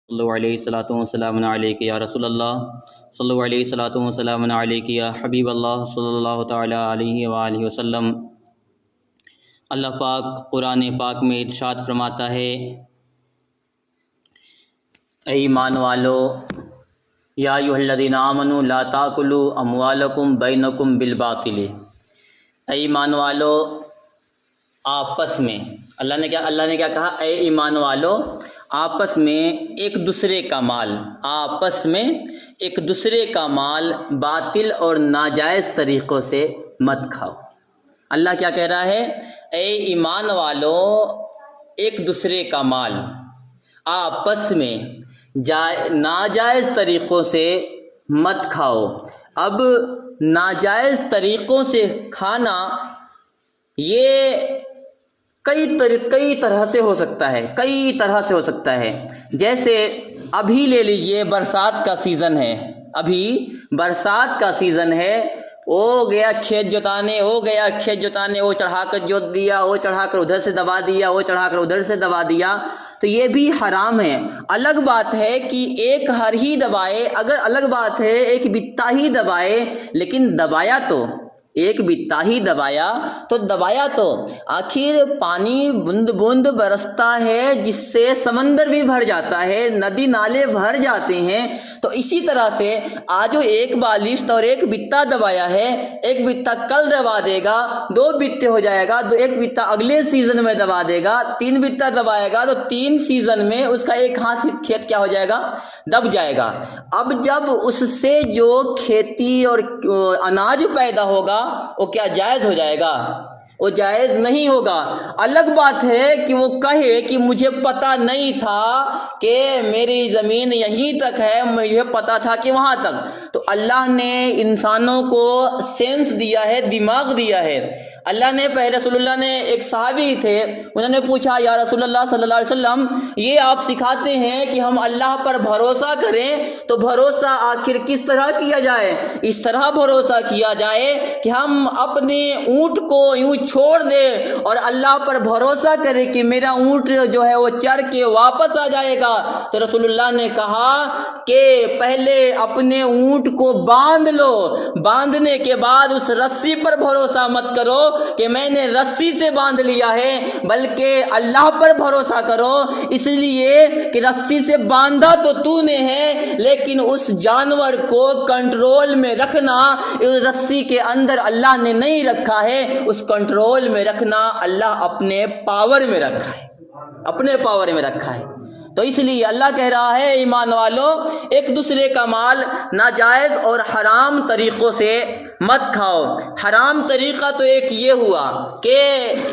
صلی اللہ علیہ الصلوۃ والسلام علیک یا رسول اللہ، صلی اللہ علیہ الصلوۃ والسلام علیک یا حبیب اللہ، صلی اللہ تعالیٰ علیہ وآلہ وسلم۔ اللہ پاک قرآن پاک میں ارشاد فرماتا ہے، اے ایمان والو، یا ایھا الذین آمنوا لا تاکلوا اموالکم بینکم بالباطل۔ اے ایمان والو، آپس میں اللہ نے کیا کہا؟ اے ایمان والو، آپس میں ایک دوسرے کا مال باطل اور ناجائز طریقوں سے مت کھاؤ۔ اللہ کیا کہہ رہا ہے؟ اے ایمان والو، ایک دوسرے کا مال آپس میں ناجائز طریقوں سے مت کھاؤ۔ اب ناجائز طریقوں سے کھانا یہ کئی طرح سے ہو سکتا ہے، جیسے ابھی لے لیجئے، برسات کا سیزن ہے، ہو گیا کھیت جوتانے، وہ چڑھا کر جوت دیا، وہ چڑھا کر ادھر سے دبا دیا، وہ چڑھا کر ادھر سے دبا دیا، تو یہ بھی حرام ہے۔ الگ بات ہے کہ ایک ہر ہی دبائے، اگر الگ بات ہے ایک بتا ہی دبائے، لیکن دبایا تو دبایا تو آخر پانی بوند بوند برستا ہے، جس سے سمندر بھی بھر جاتا ہے، ندی نالے بھر جاتے ہیں۔ تو اسی طرح سے آج ایک بالشت اور ایک بتا دبایا ہے، ایک بتا کل دبا دے گا، 2 بتے ہو جائے گا، تو ایک بتا اگلے سیزن میں دبا دے گا، 3 بتا دبائے گا تو 3 سیزن میں اس کا ایک ہاتھ کھیت کیا ہو جائے گا؟ دب جائے گا۔ اب جب اس سے جو کھیتی اور اناج پیدا ہوگا وہ کیا جائز ہو جائے گا؟ وہ جائز نہیں ہوگا۔ الگ بات ہے کہ وہ کہے کہ مجھے پتہ نہیں تھا کہ میری زمین یہیں تک ہے، مجھے پتہ تھا کہ وہاں تک۔ تو اللہ نے انسانوں کو سینس دیا ہے، دماغ دیا ہے۔ اللہ نے پہلے رسول اللہ نے ایک صحابی تھے، انہوں نے پوچھا، یا رسول اللہ صلی اللہ علیہ وسلم، یہ آپ سکھاتے ہیں کہ ہم اللہ پر بھروسہ کریں، تو بھروسہ آخر کس طرح کیا جائے؟ اس طرح بھروسہ کیا جائے کہ ہم اپنے اونٹ کو یوں چھوڑ دیں اور اللہ پر بھروسہ کریں کہ میرا اونٹ جو ہے وہ چر کے واپس آ جائے گا۔ تو رسول اللہ نے کہا کہ پہلے اپنے اونٹ کو باندھ لو، باندھنے کے بعد اس رسی پر بھروسہ مت کرو کہ میں نے رسی سے باندھ لیا ہے، بلکہ اللہ پر بھروسہ کرو، اس لیے کہ رسی سے باندھا تو نے ہے، لیکن اس جانور کو کنٹرول میں رکھنا اس رسی کے اندر اللہ نے نہیں رکھا ہے، اس کنٹرول میں رکھنا اللہ اپنے پاور میں رکھا ہے۔ تو اس لیے اللہ کہہ رہا ہے، ایمان والو، ایک دوسرے کا مال ناجائز اور حرام طریقوں سے مت کھاؤ۔ حرام طریقہ تو ایک یہ ہوا کہ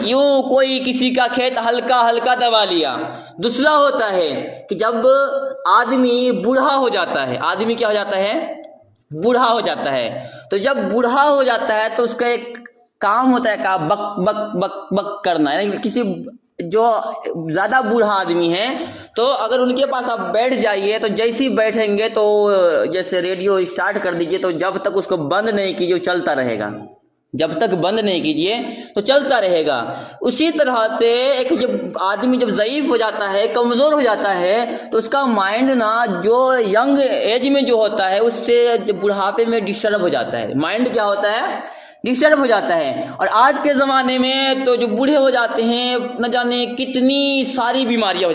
یوں کوئی کسی کا کھیت ہلکا دبا لیا۔ دوسرا ہوتا ہے کہ جب آدمی بوڑھا ہو جاتا ہے، آدمی کیا ہو جاتا ہے؟ بوڑھا ہو جاتا ہے۔ تو جب بوڑھا ہو جاتا ہے تو اس کا ایک کام ہوتا ہے کہ بک بک بک بک کرنا، یعنی کسی جو زیادہ بوڑھا آدمی ہے تو اگر ان کے پاس آپ بیٹھ جائیے تو جیسے ہی بیٹھیں گے تو جیسے ریڈیو اسٹارٹ کر دیجئے تو جب تک اس کو بند نہیں کیجیے چلتا رہے گا، جب تک بند نہیں کیجیے تو چلتا رہے گا۔ اسی طرح سے ایک جب آدمی جب ضعیف ہو جاتا ہے، کمزور ہو جاتا ہے، تو اس کا مائنڈ نا جو ینگ ایج میں جو ہوتا ہے اس سے بڑھاپے میں ڈسٹرب ہو جاتا ہے، مائنڈ کیا ہوتا ہے؟ ڈسٹرب ہو جاتا ہے۔ اور آج کے زمانے میں تو جو بوڑھے ہو جاتے ہیں نہ جانے کتنی ساری بیماریاں ہو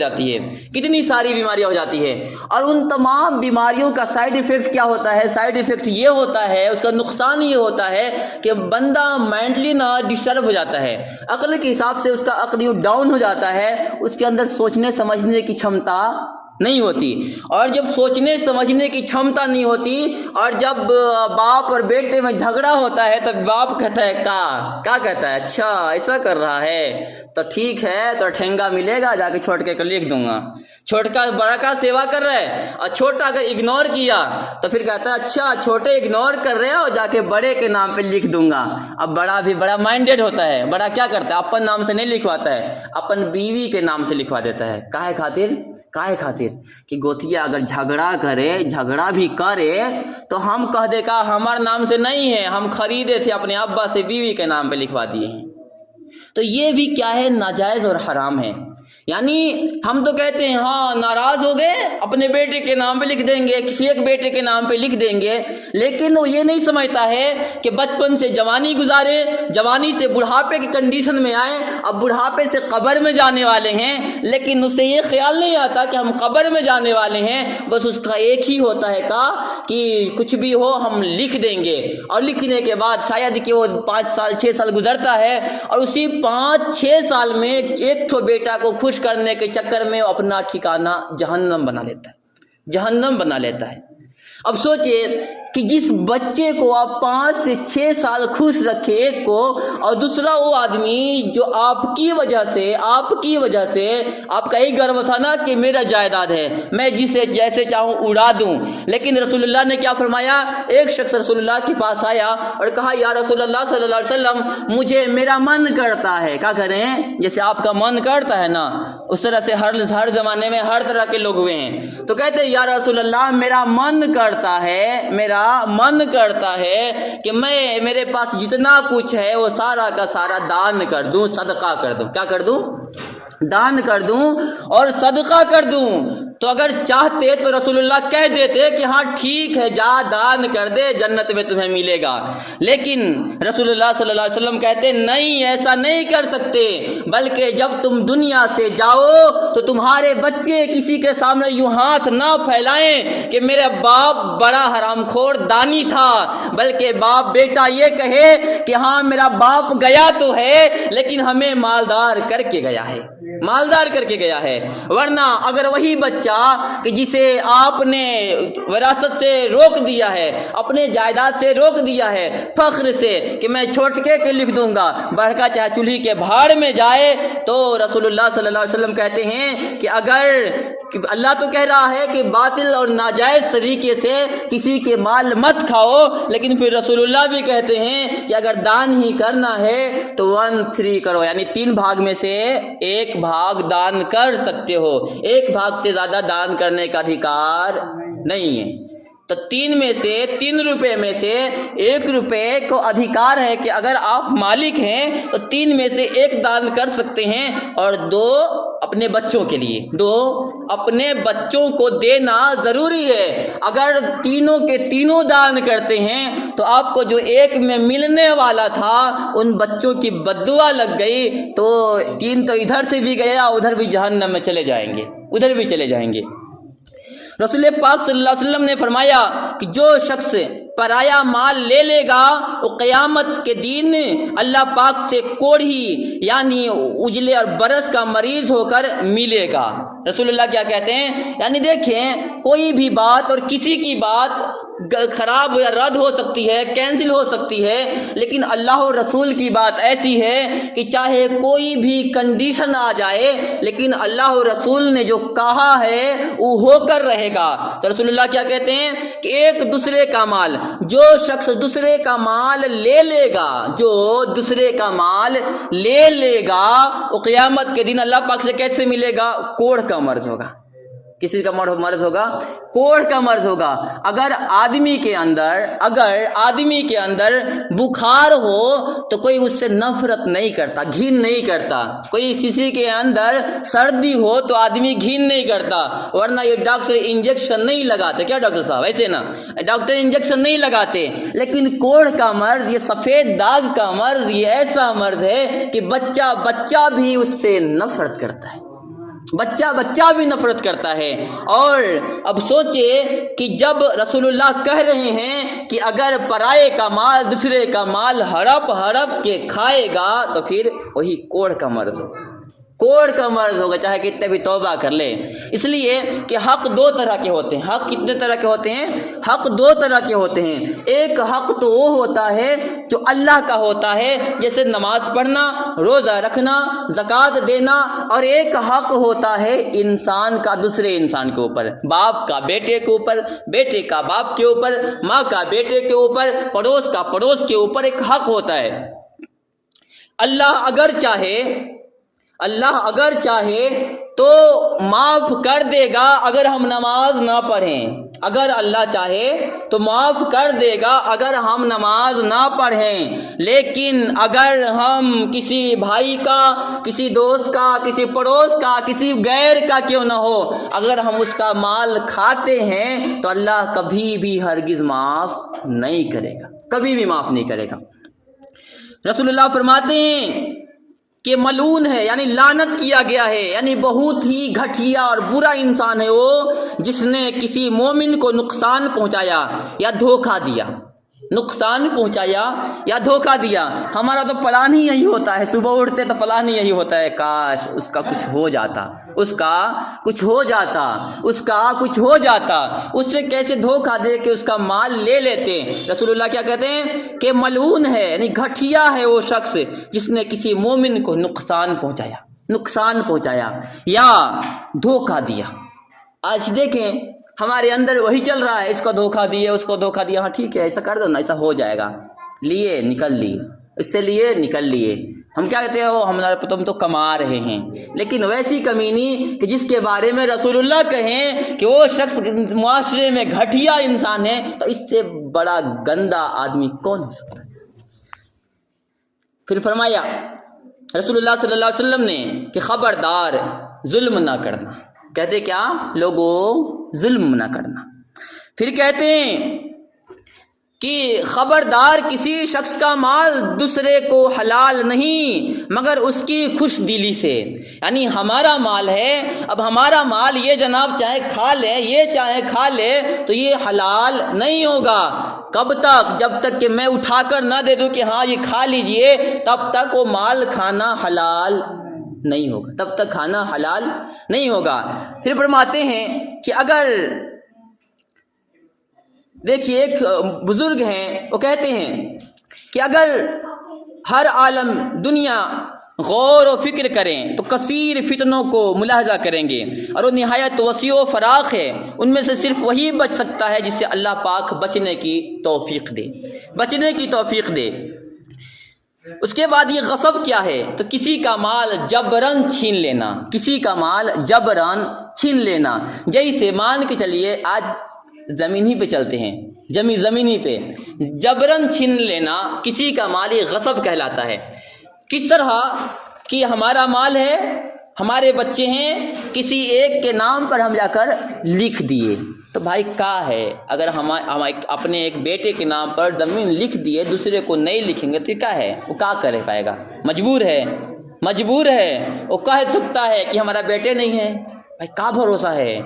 جاتی ہے، اور ان تمام بیماریوں کا سائیڈ ایفیکٹ کیا ہوتا ہے؟ سائیڈ ایفیکٹ یہ ہوتا ہے، اس کا نقصان یہ ہوتا ہے کہ بندہ مینٹلی نا ڈسٹرب ہو جاتا ہے، عقل کے حساب سے اس کا عقل ڈاؤن ہو جاتا ہے، اس کے اندر سوچنے سمجھنے کی چھمتا نہیں ہوتی۔ اور جب سوچنے سمجھنے کی چھمتا نہیں ہوتی اور جب باپ اور بیٹے میں جھگڑا ہوتا ہے تو باپ کہتا ہے کیا کہتا ہے؟ اچھا ایسا کر رہا ہے تو ٹھیک ہے، تو ٹھینگا ملے گا، جا کے چھوٹے کو لکھ دوں گا۔ چھوٹا بڑا کا سیوا کر رہا ہے اور چھوٹا اگر اگنور کیا تو پھر کہتا ہے اچھا چھوٹے اگنور کر رہے ہو، جا کے بڑے کے نام پہ لکھ دوں گا۔ اب بڑا بھی بڑا مائنڈیڈ ہوتا ہے، بڑا کیا کرتا ہے؟ اپن نام سے نہیں لکھواتا ہے، اپن بیوی کے نام سے لکھوا دیتا ہے۔ کاہے خاطر کہ گوتیا اگر جھگڑا بھی کرے تو ہم کہہ دے کہ ہمارے نام سے نہیں ہے، ہم خریدے تھے اپنے ابا سے، بیوی کے نام پہ لکھوا دیے ہیں۔ تو یہ بھی کیا ہے؟ ناجائز اور حرام ہے۔ یعنی ہم تو کہتے ہیں ہاں ناراض ہو گئے اپنے بیٹے کے نام پہ لکھ دیں گے، کسی ایک بیٹے کے نام پہ لکھ دیں گے، لیکن وہ یہ نہیں سمجھتا ہے کہ بچپن سے جوانی گزارے، جوانی سے بڑھاپے کی کنڈیشن میں آئے، اب بڑھاپے سے قبر میں جانے والے ہیں، لیکن اسے یہ خیال نہیں آتا کہ ہم قبر میں جانے والے ہیں، بس اس کا ایک ہی ہوتا ہے کہ کچھ بھی ہو ہم لکھ دیں گے، اور لکھنے کے بعد شاید کہ وہ 5 سال 6 سال گزرتا ہے اور اسی 5-6 سال میں ایک تو بیٹا کو خوش کرنے کے چکر میں وہ اپنا ٹھکانہ جہنم بنا لیتا ہے، جہنم بنا لیتا ہے۔ اب سوچئے کہ جس بچے کو آپ 5 سے 6 سال خوش رکھے ایک کو، اور دوسرا وہ آدمی جو آپ کی وجہ سے آپ کا ہی گرو تھا نا کہ میرا جائیداد ہے، میں جسے جیسے چاہوں اڑا دوں، لیکن رسول اللہ نے کیا فرمایا؟ ایک شخص رسول اللہ کے پاس آیا اور کہا یا رسول اللہ صلی اللہ علیہ وسلم مجھے میرا من کرتا ہے، کیا کریں جیسے آپ کا من کرتا ہے نا، اس طرح سے ہر زمانے میں ہر طرح کے لوگ ہوئے ہیں، تو کہتے ہیں یا رسول اللہ میرا من کرتا ہے کہ میں میرے پاس جتنا کچھ ہے وہ سارا کا سارا دان کر دوں، صدقہ کر دوں، کیا کر دوں؟ دان کر دوں اور صدقہ کر دوں۔ تو اگر چاہتے تو رسول اللہ کہہ دیتے کہ ہاں ٹھیک ہے جا دان کر دے، جنت میں تمہیں ملے گا، لیکن رسول اللہ صلی اللہ علیہ وسلم کہتے نہیں، ایسا نہیں کر سکتے، بلکہ جب تم دنیا سے جاؤ تو تمہارے بچے کسی کے سامنے یوں ہاتھ نہ پھیلائیں کہ میرا باپ بڑا حرام خور دانی تھا، بلکہ بیٹا یہ کہے کہ ہاں میرا باپ گیا تو ہے لیکن ہمیں مالدار کر کے گیا ہے، ورنہ اگر وہی بچہ کہ جسے آپ نے وراثت سے روک دیا ہے، اپنے جائیداد سے روک دیا ہے، فخر سے کہ میں چھوٹ کے لکھ دوں گا، بڑھکا چاہے چولہی کے بھاڑ میں جائے، تو رسول اللہ صلی اللہ علیہ وسلم کہتے ہیں کہ اگر اللہ تو کہہ رہا ہے کہ باطل اور ناجائز طریقے سے کسی کے مال مت کھاؤ، لیکن پھر رسول اللہ بھی کہتے ہیں کہ اگر دان ہی کرنا ہے تو 1/3 کرو، یعنی 3 بھاگ میں سے 1 بھاگ دان کر سکتے ہو، 1 بھاگ سے زیادہ دان کرنے کا ادھیکار نہیں ہے۔ تو 3 روپے میں سے 1 روپے کو ادھیکار ہے کہ اگر آپ مالک ہیں تو 3 میں سے 1 دان کر سکتے ہیں، اور 2 اپنے بچوں کے لیے، 2 اپنے بچوں کو دینا ضروری ہے۔ اگر تینوں کے تینوں دان کرتے ہیں تو آپ کو جو 1 میں ملنے والا تھا ان بچوں کی بددعا لگ گئی، تو 3 تو ادھر سے بھی گیا، ادھر بھی جہنم میں چلے جائیں گے، رسول پاک صلی اللہ علیہ وسلم نے فرمایا کہ جو شخص پرایا مال لے لے گا وہ قیامت کے دن اللہ پاک سے کوڑھی یعنی اجلے اور برس کا مریض ہو کر ملے گا۔ رسول اللہ کیا کہتے ہیں؟ یعنی دیکھیں کوئی بھی بات اور کسی کی بات خراب یا رد ہو سکتی ہے، کینسل ہو سکتی ہے، لیکن اللہ و رسول کی بات ایسی ہے کہ چاہے کوئی بھی کنڈیشن آ جائے لیکن اللہ و رسول نے جو کہا ہے وہ ہو کر رہے گا۔ تو رسول اللہ کیا کہتے ہیں کہ ایک دوسرے کا مال، جو شخص دوسرے کا مال لے لے گا وہ قیامت کے دن اللہ پاک سے کیسے ملے گا؟ کوڑھ کا مرض ہوگا۔ کسی کا مرض ہوگا؟ کوڑھ کا مرض ہوگا۔ اگر آدمی کے اندر بخار ہو تو کوئی اس سے نفرت نہیں کرتا، گھن نہیں کرتا۔ کوئی کسی کے اندر سردی ہو تو آدمی گھن نہیں کرتا، ورنہ یہ ڈاکٹر انجیکشن نہیں لگاتے، کیا ڈاکٹر صاحب ایسے نا، ڈاکٹر انجیکشن نہیں لگاتے۔ لیکن کوڑھ کا مرض، یہ سفید داغ کا مرض، یہ ایسا مرض ہے کہ بچہ بھی اس سے نفرت کرتا ہے، بچہ بھی نفرت کرتا ہے۔ اور اب سوچئے کہ جب رسول اللہ کہہ رہے ہیں کہ اگر پرائے کا مال دوسرے کا مال ہڑپ کے کھائے گا تو پھر وہی کوڑھ کا مرض ہوگا، چاہے کتنے بھی توبہ کر لے۔ اس لیے کہ حق 2 طرح کے ہوتے ہیں۔ حق کتنے طرح کے ہوتے ہیں؟ حق 2 طرح کے ہوتے ہیں۔ ایک حق تو وہ ہوتا ہے جو اللہ کا ہوتا ہے، جیسے نماز پڑھنا، روزہ رکھنا، زکوٰۃ دینا، اور ایک حق ہوتا ہے انسان کا دوسرے انسان کے اوپر، باپ کا بیٹے کے اوپر، بیٹے کا باپ کے اوپر، ماں کا بیٹے کے اوپر، پڑوس کا پڑوس کے اوپر ایک حق ہوتا ہے۔ اللہ اگر چاہے تو معاف کر دے گا اگر ہم نماز نہ پڑھیں، اگر اللہ چاہے تو معاف کر دے گا اگر ہم نماز نہ پڑھیں، لیکن اگر ہم کسی بھائی کا، کسی دوست کا، کسی پڑوس کا، کسی غیر کا کیوں نہ ہو، اگر ہم اس کا مال کھاتے ہیں تو اللہ کبھی بھی ہرگز معاف نہیں کرے گا، کبھی بھی معاف نہیں کرے گا۔ رسول اللہ فرماتے ہیں کہ ملعون ہے، یعنی لعنت کیا گیا ہے، یعنی بہت ہی گھٹیا اور برا انسان ہے وہ جس نے کسی مومن کو نقصان پہنچایا یا دھوکہ دیا، نقصان پہنچایا یا دھوکہ دیا۔ ہمارا تو پلان ہی یہی ہوتا ہے، صبح اٹھتے تو پلان ہی یہی ہوتا ہے، کاش اس کا کچھ ہو جاتا، اس کا کچھ ہو جاتا، اس کا کچھ ہو جاتا، اس سے کیسے دھوکہ دے کے اس کا مال لے لیتے۔ رسول اللہ کیا کہتے ہیں کہ ملعون ہے، یعنی گھٹیا ہے وہ شخص جس نے کسی مومن کو نقصان پہنچایا یا دھوکہ دیا۔ آج دیکھیں ہمارے اندر وہی چل رہا ہے، اس کو دھوکہ دیے، اس کو دھوکہ دیا، ہاں ٹھیک ہے ایسا کر دو نا، ایسا ہو جائے گا، لیے نکل لیے، اس سے لیے نکل لیے۔ ہم کیا کہتے ہیں تم تو کما رہے ہیں، لیکن ویسی کمینی کہ جس کے بارے میں رسول اللہ کہیں کہ وہ شخص معاشرے میں گھٹیا انسان ہے، تو اس سے بڑا گندا آدمی کون ہو سکتا ہے؟ پھر فرمایا رسول اللہ صلی اللہ علیہ وسلم نے کہ خبردار ظلم نہ کرنا۔ کہتے کیا؟ لوگوں ظلم نہ کرنا۔ پھر کہتے ہیں کہ خبردار کسی شخص کا مال دوسرے کو حلال نہیں مگر اس کی خوش دلی سے، یعنی ہمارا مال ہے، اب ہمارا مال یہ جناب چاہے کھا لے، یہ چاہے کھا لے تو یہ حلال نہیں ہوگا۔ کب تک؟ جب تک کہ میں اٹھا کر نہ دے دوں کہ ہاں یہ کھا لیجئے، تب تک وہ مال کھانا حلال نہیں ہوگا، تب تک کھانا حلال نہیں ہوگا۔ پھر فرماتے ہیں کہ اگر دیکھیے ایک بزرگ ہیں وہ کہتے ہیں کہ اگر ہر عالم دنیا غور و فکر کریں تو کثیر فتنوں کو ملاحظہ کریں گے، اور وہ نہایت وسیع و فراخ ہے، ان میں سے صرف وہی بچ سکتا ہے جس سے اللہ پاک بچنے کی توفیق دے۔ اس کے بعد یہ غصب کیا ہے؟ تو کسی کا مال جبراً چھین لینا، جیسے مان کے چلیے آج زمین ہی پہ چلتے ہیں، زمین ہی پہ جبراً چھین لینا کسی کا مال یہ غصب کہلاتا ہے۔ کس طرح کہ ہمارا مال ہے، ہمارے بچے ہیں، کسی ایک کے نام پر ہم جا کر لکھ دیے تو بھائی کیا ہے؟ اگر ہم اپنے ایک بیٹے کے نام پر زمین لکھ دیے، دوسرے کو نہیں لکھیں گے تو کیا ہے؟ وہ کیا کر پائے گا؟ مجبور ہے، وہ کہہ سکتا ہے کہ ہمارا بیٹے نہیں ہے، بھائی کیا بھروسہ ہے؟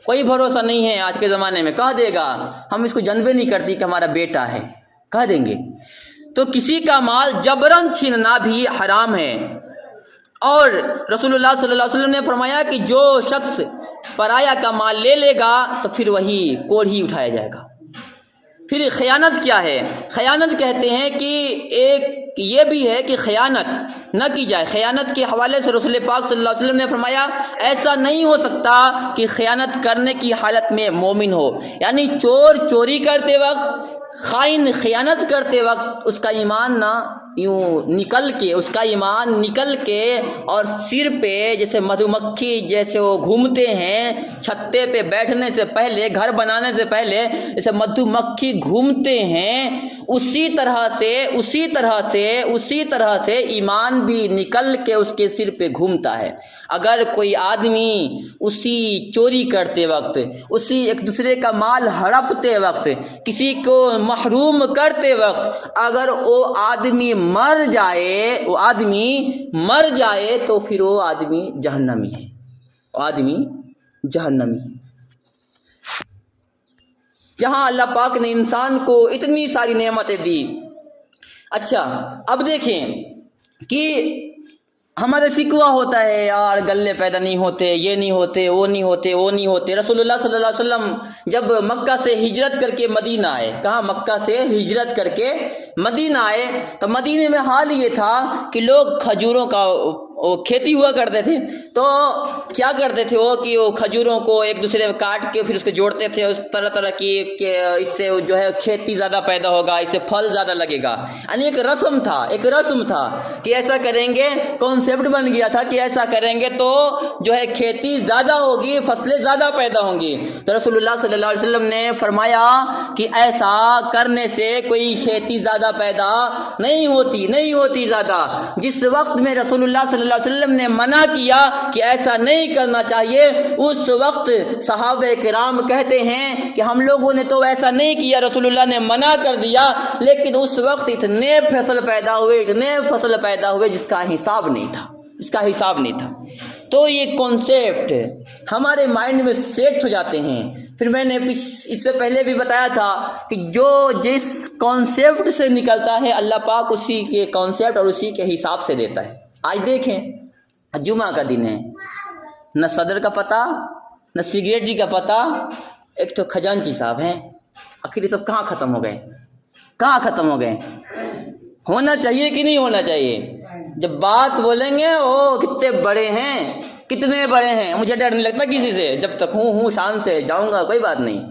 کوئی بھروسہ نہیں ہے آج کے زمانے میں، کہہ دے گا ہم اس کو جانبے نہیں کرتی کہ ہمارا بیٹا ہے، کہہ دیں گے۔ تو کسی کا مال جبراً چھیننا بھی حرام ہے، اور رسول اللہ صلی اللہ علیہ وسلم نے فرمایا کہ جو شخص پرایا کا مال لے لے گا تو پھر وہی کوڑھی اٹھایا جائے گا۔ پھر خیانت کیا ہے؟ خیانت کہتے ہیں کہ ایک یہ بھی ہے کہ خیانت نہ کی جائے۔ خیانت کے حوالے سے رسول پاک صلی اللہ علیہ وسلم نے فرمایا ایسا نہیں ہو سکتا کہ خیانت کرنے کی حالت میں مومن ہو، یعنی چور چوری کرتے وقت، خائن خیانت کرتے وقت اس کا ایمان نہ یوں نکل کے اور سر پہ جیسے مدھو مکھی جیسے وہ گھومتے ہیں، چھتے پہ بیٹھنے سے پہلے، گھر بنانے سے پہلے جیسے مدھو مکھی گھومتے ہیں، اسی طرح سے ایمان بھی نکل کے اس کے سر پہ گھومتا ہے۔ اگر کوئی آدمی اسی چوری کرتے وقت، اسی ایک دوسرے کا مال ہڑپتے وقت، کسی کو محروم کرتے وقت اگر وہ آدمی مر جائے تو پھر وہ آدمی جہنمی ہے۔ جہاں اللہ پاک نے انسان کو اتنی ساری نعمتیں دی۔ اچھا اب دیکھیں کہ ہمارے شکوہ ہوتا ہے یار غلے پیدا نہیں ہوتے، یہ نہیں ہوتے، وہ نہیں ہوتے۔ رسول اللہ صلی اللہ علیہ وسلم جب مکہ سے ہجرت کر کے مدینہ آئے، مکہ سے ہجرت کر کے مدینہ آئے تو مدینے میں حال یہ تھا کہ لوگ کھجوروں کا وہ کھیتی ہوا کرتے تھے تو کیا کرتے تھے وہ کہ وہ کھجوروں کو ایک دوسرے میں کاٹ کے پھر اس کو جوڑتے تھے اس طرح طرح کی کہ اس سے جو ہے کھیتی زیادہ پیدا ہوگا، اس سے پھل زیادہ لگے گا، یعنی ایک رسم تھا کہ ایسا کریں گے، کانسیپٹ بن گیا تھا کہ ایسا کریں گے تو جو ہے کھیتی زیادہ ہوگی، فصلیں زیادہ پیدا ہوں گی۔ تو رسول اللہ صلی اللہ علیہ وسلم نے فرمایا کہ ایسا کرنے سے کوئی کھیتی زیادہ پیدا نہیں ہوتی زیادہ۔ جس وقت میں رسول اللہ صلی اللہ علیہ وسلم نے منع کیا کہ ایسا نہیں کرنا چاہیے، اس وقت صحابہ کرام کہتے ہیں کہ ہم لوگوں نے تو ایسا نہیں کیا، رسول اللہ نے منع کر دیا، لیکن اس وقت اتنے فصل پیدا ہوئے جس کا حساب نہیں تھا۔ تو یہ کانسیپٹ ہمارے مائنڈ میں سیٹ ہو جاتے ہیں۔ پھر میں نے اس سے پہلے بھی بتایا تھا کہ جو جس کانسیپٹ سے نکلتا ہے اللہ پاک اسی کے کانسیپٹ اور اسی کے حساب سے دیتا ہے۔ آج دیکھیں جمعہ کا دن ہے، نہ صدر کا پتہ نہ سیکریٹری کا پتہ، ایک تو خزانچی صاحب ہیں، آخر یہ سب کہاں ختم ہو گئے؟ ہونا چاہیے کہ نہیں ہونا چاہیے؟ جب بات بولیں گے او کتنے بڑے ہیں، مجھے ڈر نہیں لگتا کسی سے، جب تک ہوں شان سے جاؤں گا، کوئی بات نہیں۔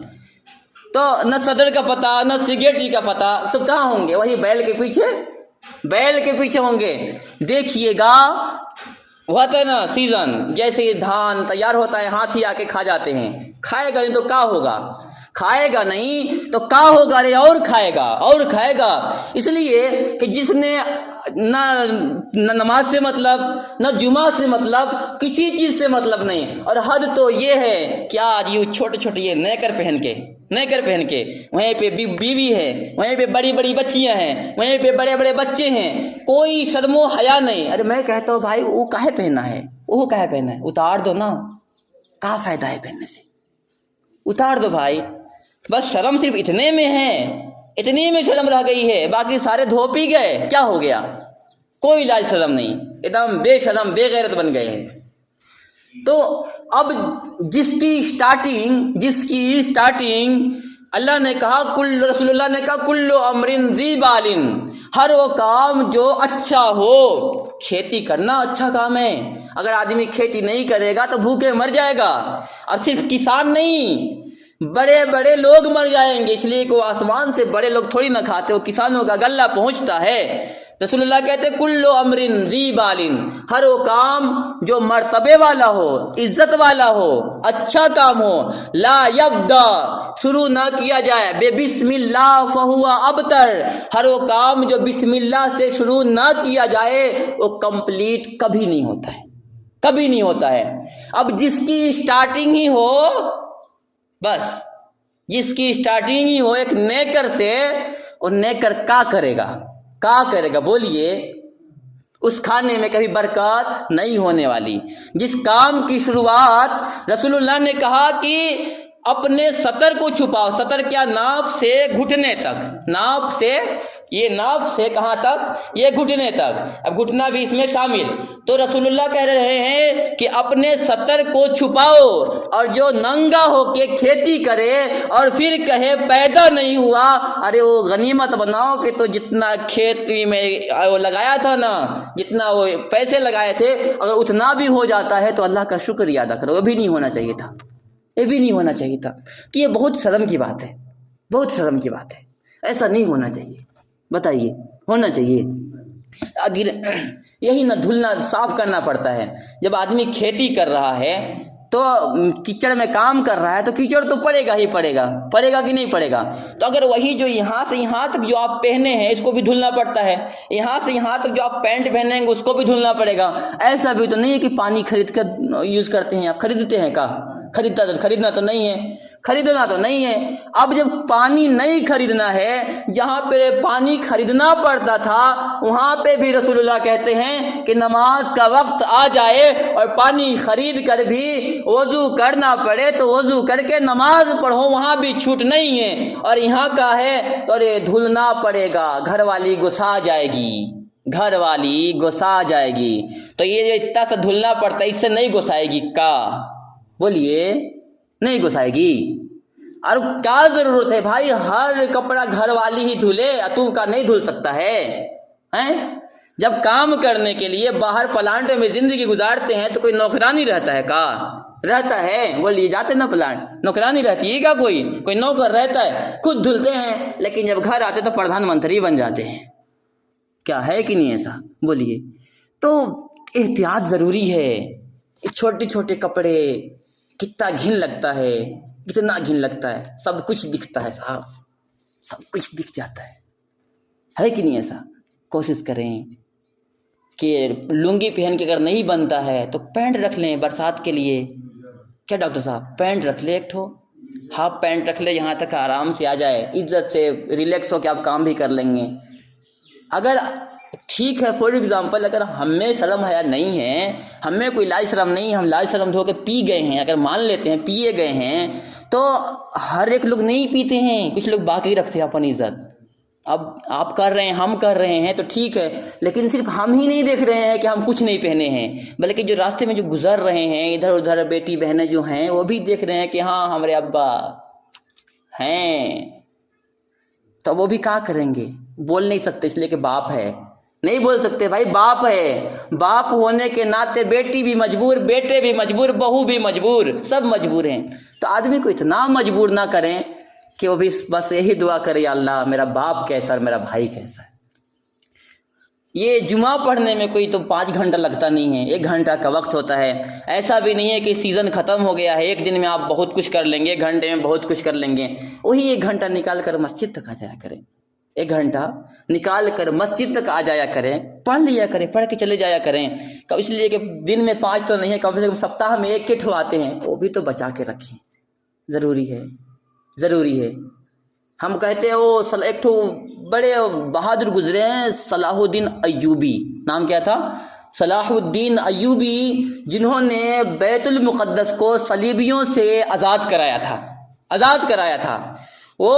تو نہ صدر کا پتہ نہ سیکریٹری کا پتہ، سب کہاں ہوں گے؟ وہی بیل کے پیچھے ہوں گے۔ دیکھیے گا ہوتا ہے نا سیزن، جیسے یہ دھان تیار ہوتا ہے ہاتھی آ کے کھا جاتے ہیں، کھائے گا نہیں تو کیا ہوگا؟ کھائے گا نہیں تو کیا ہوگا رے؟ اور کھائے گا۔ اس لیے کہ جس نے نہ نماز سے مطلب نہ جمعہ سے مطلب، کسی چیز سے مطلب نہیں، اور حد تو یہ ہے کہ آج یہ چھوٹے یہ نیکر پہن کے وہیں پہ بیوی ہے، وہیں پہ بڑی بڑی بچیاں ہیں، وہیں پہ بڑے بڑے بچے ہیں، کوئی شرم و حیا نہیں۔ ارے میں کہتا ہوں بھائی وہ کاہے پہننا ہے؟ اتار دو نا، کیا فائدہ ہے پہننے سے؟ اتار دو بھائی، بس شرم صرف اتنے میں شرم رہ گئی ہے، باقی سارے دھو پی گئے، کیا ہو گیا؟ کوئی لاج شرم نہیں، ایک دم بے شرم بے غیرت بن گئے ہیں۔ تو اب جس کی سٹارٹنگ اللہ نے کہا رسول اللہ نے کہا کل امر ذی بال، ہر وہ کام جو اچھا ہو۔ کھیتی کرنا اچھا کام ہے، اگر آدمی کھیتی نہیں کرے گا تو بھوکے مر جائے گا، اور صرف کسان نہیں، بڑے بڑے لوگ مر جائیں گے، اس لیے کہ وہ آسمان سے بڑے لوگ تھوڑی نہ کھاتے، وہ کسانوں کا غلہ پہنچتا ہے۔ رسول اللہ کہتے کل امر ذی بال، ہر وہ کام جو مرتبے والا ہو، عزت والا ہو، اچھا کام ہو، لا یبدا، شروع نہ کیا جائے، بے بسم اللہ فہو ابتر، ہر وہ کام جو بسم اللہ سے شروع نہ کیا جائے وہ کمپلیٹ کبھی نہیں ہوتا ہے۔ اب جس کی اسٹارٹنگ ہی ہو، ایک نیکر سے، اور نیکر کیا کرے گا بولیے؟ اس کھانے میں کبھی برکات نہیں ہونے والی۔ جس کام کی شروعات رسول اللہ نے کہا کہ اپنے سطر کو چھپاؤ، سطر کیا؟ ناف سے گھٹنے تک، ناف سے کہاں تک؟ یہ گھٹنے تک، اب گھٹنا بھی اس میں شامل۔ تو رسول اللہ کہہ رہے ہیں کہ اپنے سطر کو چھپاؤ، اور جو ننگا ہو کے کھیتی کرے اور پھر کہے پیدا نہیں ہوا، ارے وہ غنیمت بناؤ کہ تو جتنا کھیتی میں وہ لگایا تھا نا، جتنا وہ پیسے لگائے تھے، اگر اتنا بھی ہو جاتا ہے تو اللہ کا شکریہ ادا کرو۔ یہ بھی نہیں ہونا چاہیے تھا کہ یہ بہت شرم کی بات ہے، ایسا نہیں ہونا چاہیے۔ بتائیے ہونا چاہیے؟ اگر یہی نہ دھلنا صاف کرنا پڑتا ہے، جب آدمی کھیتی کر رہا ہے تو کیچڑ میں کام کر رہا ہے تو کیچڑ تو پڑے گا کہ نہیں پڑے گا؟ تو اگر وہی جو یہاں سے یہاں تک جو آپ پہنے ہیں اس کو بھی دھلنا پڑتا ہے، یہاں سے یہاں تک جو آپ پینٹ پہنیں گے اس کو بھی دھلنا پڑے گا۔ ایسا بھی تو نہیں ہے کہ پانی خرید کر یوز کرتے ہیں، آپ خریدتے ہیں کا؟ خریدنا تو نہیں ہے۔ اب جب پانی نہیں خریدنا ہے، جہاں پہ پانی خریدنا پڑتا تھا وہاں پہ بھی رسول اللہ کہتے ہیں کہ نماز کا وقت آ جائے اور پانی خرید کر بھی وضو کرنا پڑے تو وضو کر کے نماز پڑھو، وہاں بھی چھوٹ نہیں ہے۔ اور یہاں کا ہے تو دھلنا پڑے گا، گھر والی گھسا جائے گی، تو یہ جو اتنا سا دھلنا پڑتا ہے اس سے نہیں گھسائے گی کا؟ بولیے نہیں گھسائے گی؟ اور کیا ضرورت ہے بھائی؟ ہر کپڑا گھر والی ہی دھلے، تو کا نہیں دھل سکتا ہے؟ جب کام کرنے کے لیے باہر پلانٹ میں زندگی گزارتے ہیں تو کوئی نوکرانی رہتا ہے کا رہتا ہے؟ وہ لیے جاتے نا پلانٹ، نوکرانی رہتی ہے کیا؟ کوئی نوکر رہتا ہے، خود دھلتے ہیں، لیکن جب گھر آتے تو پردھان منتری بن جاتے ہیں. کیا ہے کہ نہیں ایسا؟ بولیے. تو احتیاط ضروری ہے. چھوٹے چھوٹے کپڑے کتنا گھن لگتا ہے، کتنا گھن لگتا ہے، سب کچھ دکھتا ہے صاحب، سب کچھ دکھ جاتا ہے کہ نہیں ایسا؟ کوشش کریں کہ لنگی پہن کے اگر نہیں بنتا ہے تو پینٹ رکھ لیں برسات کے لیے. کیا ڈاکٹر صاحب؟ پینٹ رکھ لیں، ایک ٹھو ہاف پینٹ رکھ لیں، یہاں تک آرام سے آ جائے، عزت سے ریلیکس ہو کے آپ کام بھی کر لیں گے. اگر ٹھیک ہے فار ایگزامپل اگر ہم میں شرم حیا نہیں ہے، ہم میں کوئی لاج شرم نہیں، ہم لاج شرم دھو کے پی گئے ہیں، اگر مان لیتے ہیں پیے گئے ہیں، تو ہر ایک لوگ نہیں پیتے ہیں، کچھ لوگ باقی رکھتے ہیں اپنی عزت. اب آپ کر رہے ہیں، ہم کر رہے ہیں تو ٹھیک ہے، لیکن صرف ہم ہی نہیں دیکھ رہے ہیں کہ ہم کچھ نہیں پہنے ہیں، بلکہ جو راستے میں جو گزر رہے ہیں ادھر ادھر بیٹی بہنیں جو ہیں وہ بھی دیکھ رہے ہیں کہ ہاں ہمارے ابا ہیں. تو وہ بھی کیا کریں گے؟ بول نہیں سکتے اس لیے کہ باپ ہے، نہیں بول سکتے بھائی باپ ہے. باپ ہونے کے ناطے بیٹی بھی مجبور، بیٹے بھی مجبور، بہو بھی مجبور، سب مجبور ہیں. تو آدمی کو اتنا مجبور نہ کریں کہ وہ بھی بس یہی دعا کرے یا اللہ میرا باپ کیسا اور میرا بھائی کیسا ہے. یہ جمعہ پڑھنے میں کوئی تو 5 گھنٹہ لگتا نہیں ہے، 1 گھنٹہ کا وقت ہوتا ہے. ایسا بھی نہیں ہے کہ سیزن ختم ہو گیا ہے، ایک دن میں آپ بہت کچھ کر لیں گے، 1 گھنٹے میں بہت کچھ کر لیں گے. وہی 1 گھنٹہ نکال کر مسجد تک آ جایا کریں، 1 گھنٹہ نکال کر مسجد تک آ جایا کریں، پڑھ لیا کریں، پڑھ کے چلے جایا کریں. اس لیے کہ دن میں 5 تو نہیں ہے، کم سے کم سپتاہ میں 1 ٹھو آتے ہیں، وہ بھی تو بچا کے رکھیں. ضروری ہے. ہم کہتے ہیں وہ ایک ٹھو بڑے بہادر گزرے ہیں، صلاح الدین ایوبی، نام کیا تھا؟ صلاح الدین ایوبی، جنہوں نے بیت المقدس کو صلیبیوں سے آزاد کرایا تھا. وہ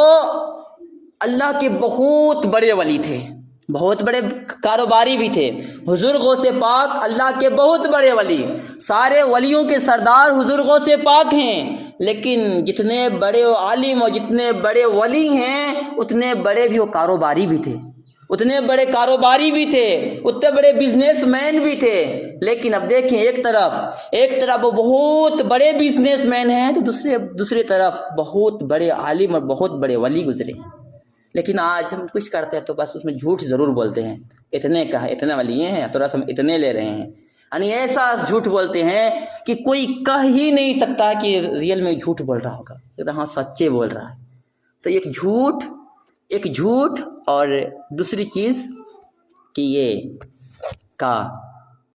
اللہ کے بہت بڑے ولی تھے، بہت بڑے کاروباری بھی تھے. حضور غوث پاک اللہ کے بہت بڑے ولی، سارے ولیوں کے سردار حضور غوث پاک ہیں، لیکن جتنے بڑے عالم اور جتنے بڑے ولی ہیں اتنے بڑے بھی وہ کاروباری بھی تھے، اتنے بڑے بزنس مین بھی تھے. لیکن اب دیکھیں ایک طرف وہ بہت بڑے بزنس مین ہیں تو دوسری طرف بہت بڑے عالم اور بہت بڑے ولی گزرے ہیں. لیکن آج ہم کچھ کرتے ہیں تو بس اس میں جھوٹ ضرور بولتے ہیں، اتنے کا ہے، اتنے ولی ہیں تو رسم اتنے لے رہے ہیں، یعنی ایسا جھوٹ بولتے ہیں کہ کوئی کہہ ہی نہیں سکتا کہ ریئل میں جھوٹ بول رہا ہوگا، ہاں سچے بول رہا ہے. تو ایک جھوٹ اور دوسری چیز کہ یہ کا